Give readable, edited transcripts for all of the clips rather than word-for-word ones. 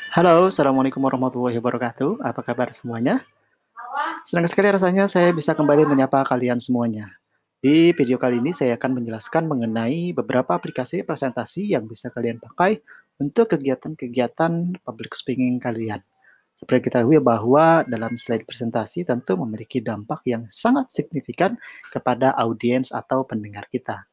Halo, Assalamualaikum warahmatullahi wabarakatuh. Apa kabar semuanya? Senang sekali rasanya saya bisa kembali menyapa kalian semuanya. Di video kali ini saya akan menjelaskan mengenai beberapa aplikasi presentasi yang bisa kalian pakai untuk kegiatan-kegiatan public speaking kalian. Seperti kita ketahui bahwa dalam slide presentasi tentu memiliki dampak yang sangat signifikan kepada audiens atau pendengar kita.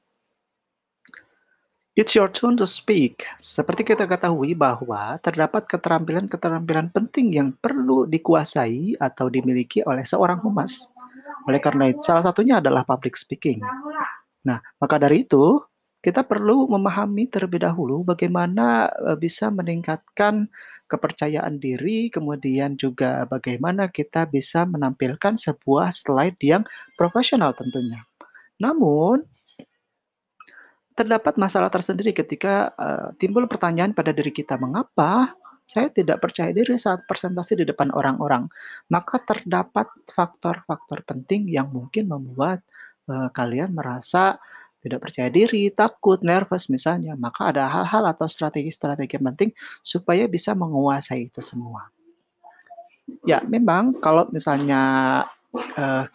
It's your turn to speak. Seperti kita ketahui bahwa terdapat keterampilan-keterampilan penting yang perlu dikuasai atau dimiliki oleh seorang humas. Oleh karena itu, salah satunya adalah public speaking. Nah, maka dari itu, kita perlu memahami terlebih dahulu bagaimana bisa meningkatkan kepercayaan diri, kemudian juga bagaimana kita bisa menampilkan sebuah slide yang profesional tentunya. Namun, terdapat masalah tersendiri ketika, timbul pertanyaan pada diri kita, "Mengapa saya tidak percaya diri saat presentasi di depan orang-orang?" Maka terdapat faktor-faktor penting yang mungkin membuat, kalian merasa tidak percaya diri, takut, nervous misalnya. Maka ada hal-hal atau strategi-strategi penting supaya bisa menguasai itu semua. Ya, memang kalau misalnya,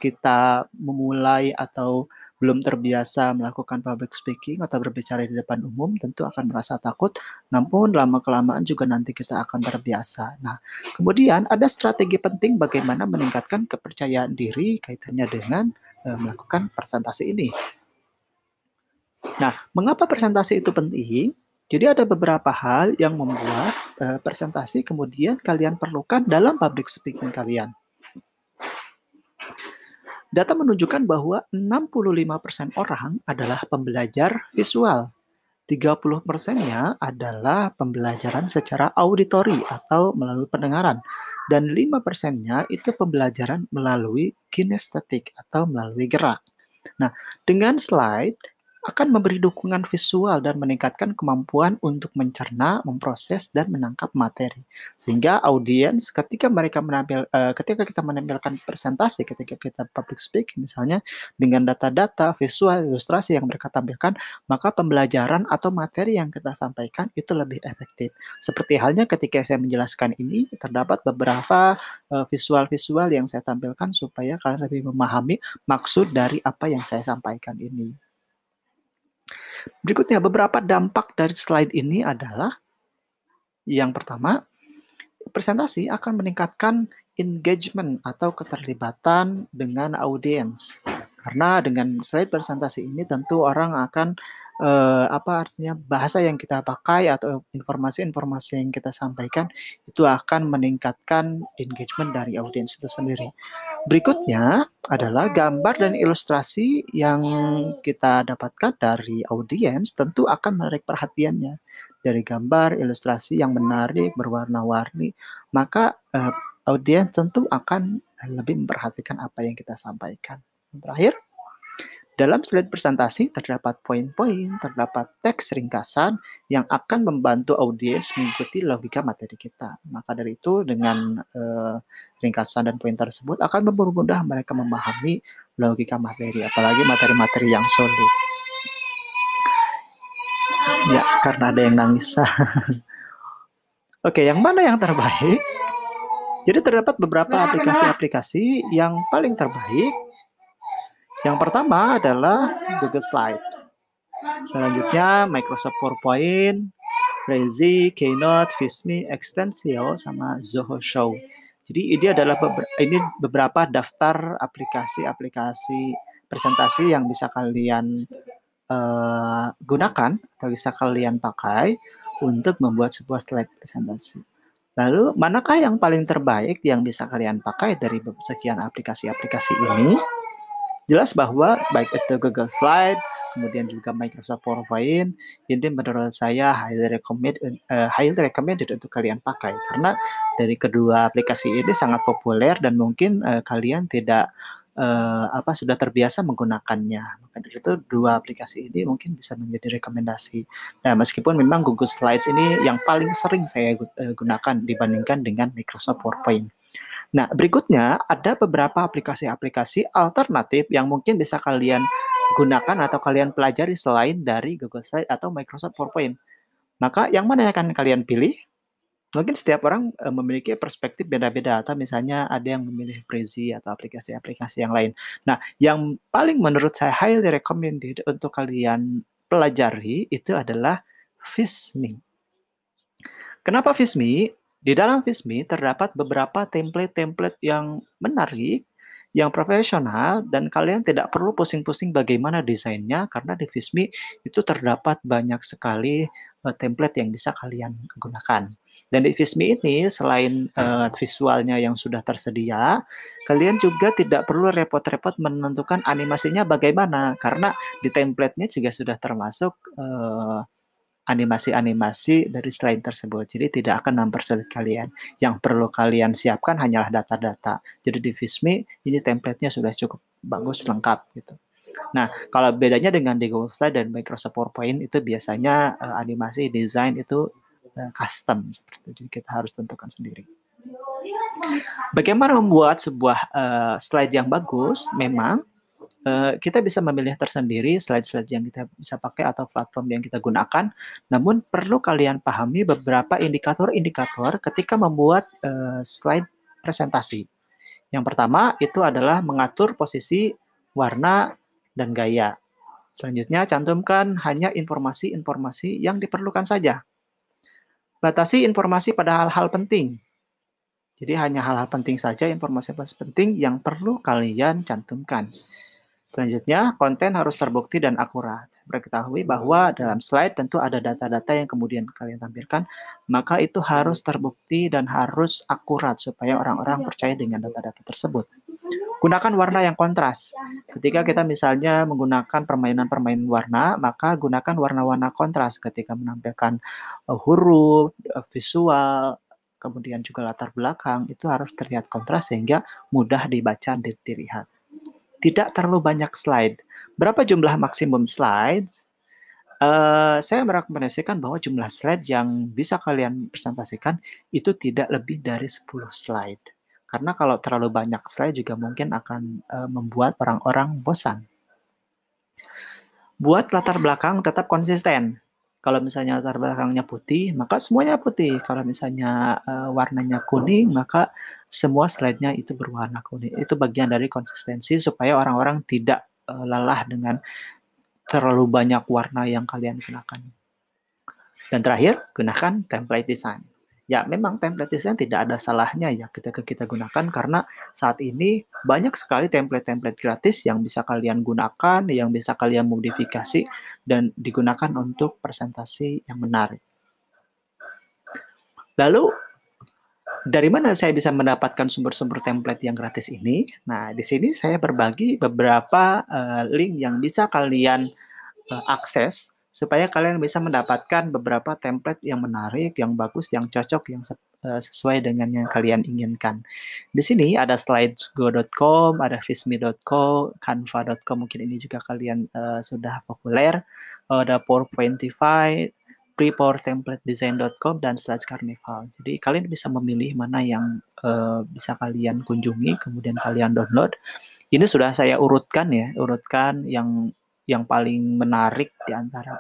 kita memulai atau belum terbiasa melakukan public speaking atau berbicara di depan umum, tentu akan merasa takut, namun lama-kelamaan juga nanti kita akan terbiasa. Nah, kemudian ada strategi penting bagaimana meningkatkan kepercayaan diri kaitannya dengan, melakukan presentasi ini. Nah, mengapa presentasi itu penting? Jadi ada beberapa hal yang membuat, presentasi kemudian kalian perlukan dalam public speaking kalian. Data menunjukkan bahwa 65% orang adalah pembelajar visual, 30%-nya adalah pembelajaran secara auditori atau melalui pendengaran, dan 5%-nya itu pembelajaran melalui kinestetik atau melalui gerak. Nah, dengan slide akan memberi dukungan visual dan meningkatkan kemampuan untuk mencerna, memproses, dan menangkap materi. Sehingga audiens ketika kita menampilkan presentasi, ketika kita public speaking misalnya, dengan data-data, visual, ilustrasi yang mereka tampilkan, maka pembelajaran atau materi yang kita sampaikan itu lebih efektif. Seperti halnya ketika saya menjelaskan ini, terdapat beberapa visual-visual yang saya tampilkan supaya kalian lebih memahami maksud dari apa yang saya sampaikan ini. Berikutnya, beberapa dampak dari slide ini adalah yang pertama, presentasi akan meningkatkan engagement atau keterlibatan dengan audiens. Karena dengan slide presentasi ini tentu orang akan apa artinya bahasa yang kita pakai atau informasi-informasi yang kita sampaikan itu akan meningkatkan engagement dari audiens itu sendiri. Berikutnya adalah gambar dan ilustrasi yang kita dapatkan dari audiens tentu akan menarik perhatiannya. Dari gambar, ilustrasi yang menarik, berwarna-warni, maka audiens tentu akan lebih memperhatikan apa yang kita sampaikan. Yang terakhir, dalam slide presentasi terdapat poin-poin, terdapat teks ringkasan yang akan membantu audiens mengikuti logika materi kita. Maka dari itu dengan ringkasan dan poin tersebut akan mempermudah mereka memahami logika materi, apalagi materi-materi yang sulit. Ya, karena ada yang nangis. Oke, yang mana yang terbaik? Jadi terdapat beberapa aplikasi-aplikasi yang paling terbaik. Yang pertama adalah Google Slide. Selanjutnya Microsoft PowerPoint, Prezi, Keynote, Visme, Extensio, sama Zoho Show. Jadi ini adalah beberapa daftar aplikasi-aplikasi presentasi yang bisa kalian gunakan atau bisa kalian pakai untuk membuat sebuah slide presentasi. Lalu, manakah yang paling terbaik yang bisa kalian pakai dari sekian aplikasi-aplikasi ini? Jelas bahwa baik itu Google Slide, kemudian juga Microsoft PowerPoint, ini menurut saya highly recommended untuk kalian pakai karena dari kedua aplikasi ini sangat populer dan mungkin kalian tidak sudah terbiasa menggunakannya. Maka dari itu dua aplikasi ini mungkin bisa menjadi rekomendasi. Nah, meskipun memang Google Slides ini yang paling sering saya gunakan dibandingkan dengan Microsoft PowerPoint. Nah, berikutnya ada beberapa aplikasi-aplikasi alternatif yang mungkin bisa kalian gunakan atau kalian pelajari selain dari Google Slide atau Microsoft PowerPoint. Maka yang mana yang akan kalian pilih? Mungkin setiap orang, memiliki perspektif beda-beda atau misalnya ada yang memilih Prezi atau aplikasi-aplikasi yang lain. Nah, yang paling menurut saya highly recommended untuk kalian pelajari itu adalah Visme. Kenapa Visme? Di dalam Visme terdapat beberapa template-template yang menarik, yang profesional, dan kalian tidak perlu pusing-pusing bagaimana desainnya, karena di Visme itu terdapat banyak sekali template yang bisa kalian gunakan. Dan di Visme ini, selain visualnya yang sudah tersedia, kalian juga tidak perlu repot-repot menentukan animasinya bagaimana, karena di template-nya juga sudah termasuk animasi-animasi dari slide tersebut. Jadi tidak akan mempersulit kalian. Yang perlu kalian siapkan hanyalah data-data. Jadi di Visme ini template-nya sudah cukup bagus, lengkap gitu. Nah, kalau bedanya dengan di Google Slide dan Microsoft PowerPoint itu biasanya animasi desain itu custom seperti itu. Jadi kita harus tentukan sendiri. Bagaimana membuat sebuah slide yang bagus? Memang kita bisa memilih tersendiri slide-slide yang kita bisa pakai atau platform yang kita gunakan. Namun perlu kalian pahami beberapa indikator-indikator ketika membuat slide presentasi. Yang pertama itu adalah mengatur posisi, warna, dan gaya. Selanjutnya, cantumkan hanya informasi-informasi yang diperlukan saja. Batasi informasi pada hal-hal penting. Jadi hanya hal-hal penting saja, informasi penting yang perlu kalian cantumkan. Selanjutnya, konten harus terbukti dan akurat. Berketahui bahwa dalam slide tentu ada data-data yang kemudian kalian tampilkan, maka itu harus terbukti dan harus akurat supaya orang-orang percaya dengan data-data tersebut. Gunakan warna yang kontras. Ketika kita misalnya menggunakan permainan-permainan warna, maka gunakan warna-warna kontras ketika menampilkan huruf, visual, kemudian juga latar belakang, itu harus terlihat kontras sehingga mudah dibaca dan dilihat. Tidak terlalu banyak slide. Berapa jumlah maksimum slide? Saya merekomendasikan bahwa jumlah slide yang bisa kalian presentasikan itu tidak lebih dari 10 slide. Karena kalau terlalu banyak slide juga mungkin akan membuat orang-orang bosan. Buat latar belakang tetap konsisten. Kalau misalnya latar belakangnya putih, maka semuanya putih. Kalau misalnya warnanya kuning, maka semua slide-nya itu berwarna kuning. Itu bagian dari konsistensi supaya orang-orang tidak lelah dengan terlalu banyak warna yang kalian gunakan. Dan terakhir, gunakan template design. Ya, memang template design tidak ada salahnya ya ketika kita gunakan karena saat ini banyak sekali template-template gratis yang bisa kalian gunakan, yang bisa kalian modifikasi dan digunakan untuk presentasi yang menarik. Lalu, dari mana saya bisa mendapatkan sumber-sumber template yang gratis ini? Nah, di sini saya berbagi beberapa link yang bisa kalian akses supaya kalian bisa mendapatkan beberapa template yang menarik, yang bagus, yang cocok, yang sesuai dengan yang kalian inginkan. Di sini ada slidesgo.com, ada visme.co, canva.com, mungkin ini juga kalian sudah populer. Ada PowerPointify, prepowertemplatedesign.com, dan Slides Carnival. Jadi kalian bisa memilih mana yang bisa kalian kunjungi, kemudian kalian download. Ini sudah saya urutkan ya, urutkan yang paling menarik di antara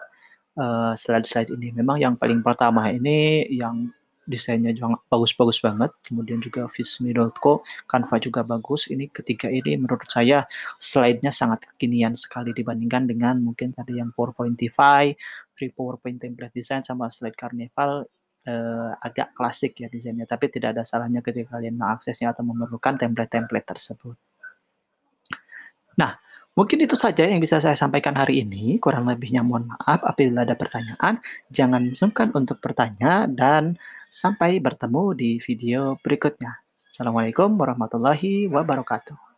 slide-slide ini. Memang yang paling pertama ini yang desainnya juga bagus-bagus banget, kemudian juga visme.co, Canva juga bagus. Ini ketiga ini menurut saya slide-nya sangat kekinian sekali dibandingkan dengan mungkin tadi yang PowerPointify, Free PowerPoint Template Design sama Slide Carnival agak klasik ya desainnya, tapi tidak ada salahnya ketika kalian mengaksesnya atau memerlukan template-template tersebut. Nah, mungkin itu saja yang bisa saya sampaikan hari ini. Kurang lebihnya mohon maaf apabila ada pertanyaan. Jangan sungkan untuk bertanya dan sampai bertemu di video berikutnya. Assalamualaikum warahmatullahi wabarakatuh.